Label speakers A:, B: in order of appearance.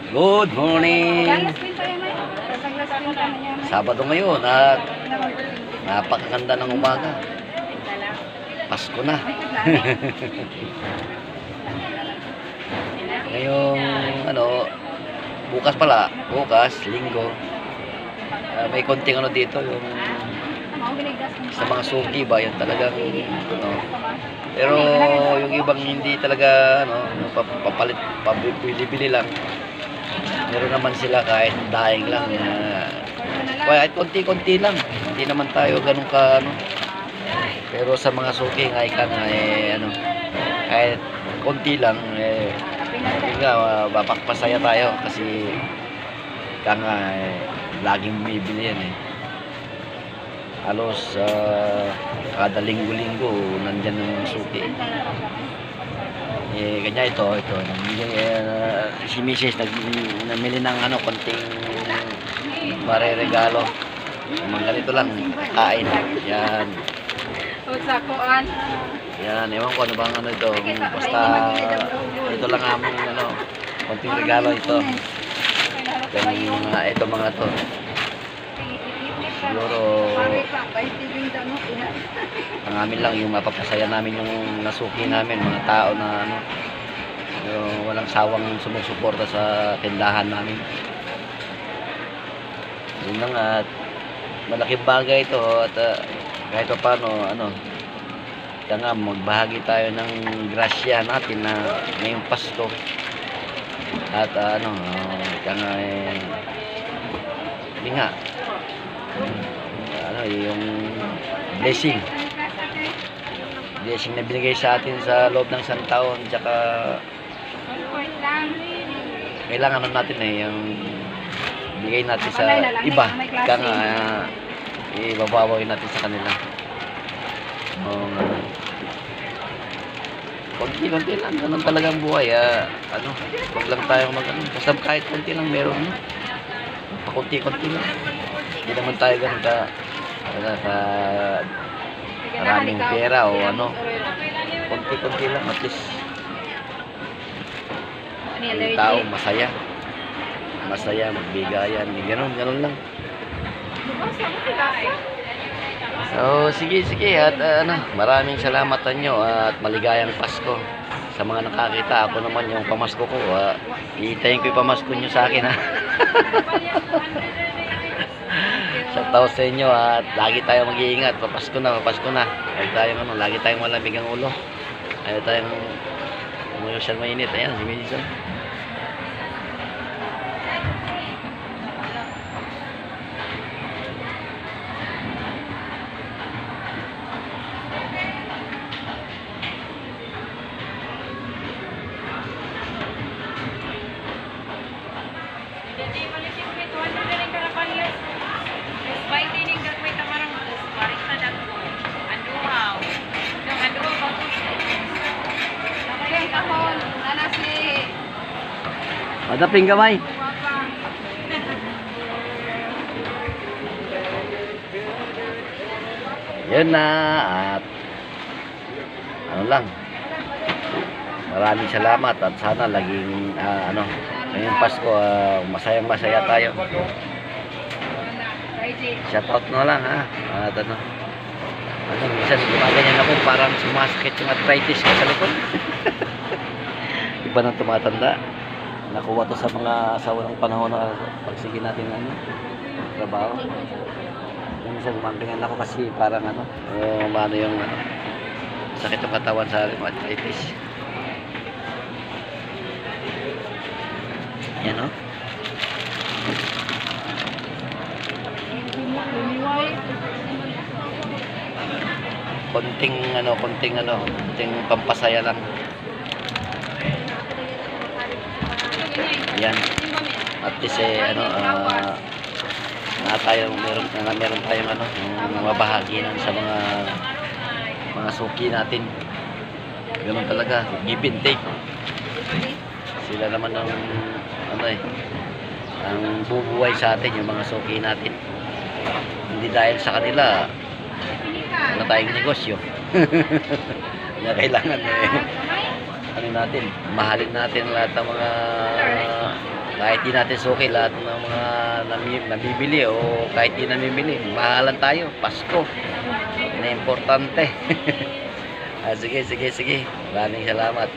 A: Good morning! Sabado ngayon at napakaganda ng umaga. Pasko na. Ngayong bukas, linggo. May konting dito yung sa mga suki ba, yun talagang pero yung ibang hindi talaga papalit, pabili-bili lang. Meron naman sila kahit daing lang, kahit konti-konti lang, hindi naman tayo ganun ka pero sa mga suki nga kahit konti lang mapapasaya tayo kasi laging bumibili yan halos kada linggo-linggo nandyan ng suki. Kanya ito si Mrs. namili ng konting mareregalo. Mga ganito lang kain. Yan. Yan, ewan ko ano bang ito. Basta ito lang aming konting regalo ito. Ito mga to. Siguro ang amin lang yung mapapasaya namin yung nasuki namin, mga tao na yung walang sawang sumusuporta sa tindahan namin. Yun lang at malaking bagay ito at kahit pa paano kaya magbahagi tayo ng grasya natin na ngayong Pasko at hindi nga yung blessing na binigay sa atin sa loob ng isang taon, tsaka kailangan natin yung bigay natin sa iba kaya ibabawi natin sa kanila. Konti-konti lang, ganun talagang buhay. Wag lang tayong basta kahit konti lang meron pakunti-konti lang. Hindi naman tayo ganun maraming pera o konti-konti lang, at least yung tao masaya magbigayan, ganun lang. So sige at maraming salamat sa inyo at maligayang Pasko sa mga nakakita. Ako naman yung pamasko ko, iitayin ko yung pamasko nyo sa akin Shoutout sa inyo at lagi tayong mag-iingat. Papasko na. Lagi tayong malamig ang ulo. Ayaw tayong umuyosyal mainit. Ayan, si Mason. Madaping gamay. Yun na at lang. Maraming salamat at sana laging ngayong Pasko masayang-masaya tayo. Shoutout na lang at minsan gumaganyan ako, parang sumasakit yung arthritis ko sa likod. Iba nang tumatanda. Nakuha to sa mga walang panahon na pagsige natin trabaho. Minsan gumaganyan ako kasi parang yung sakit ng katawan sa arthritis. Yan konting pampasaya lang. Yan. At least meron tayong mabahagi sa mga suki natin. Ganun talaga, give and take. Sila naman ang bubuhay sa atin, yung mga suki natin. Hindi dahil sa kanila tayong negosyo. Na kailangan natin, mahalin natin lahat ng mga Kahit di natin suki lahat ng mga nabibili o kahit di namimili, mahalan tayo. Pasko. Yan ang importante. Sige. Maraming salamat.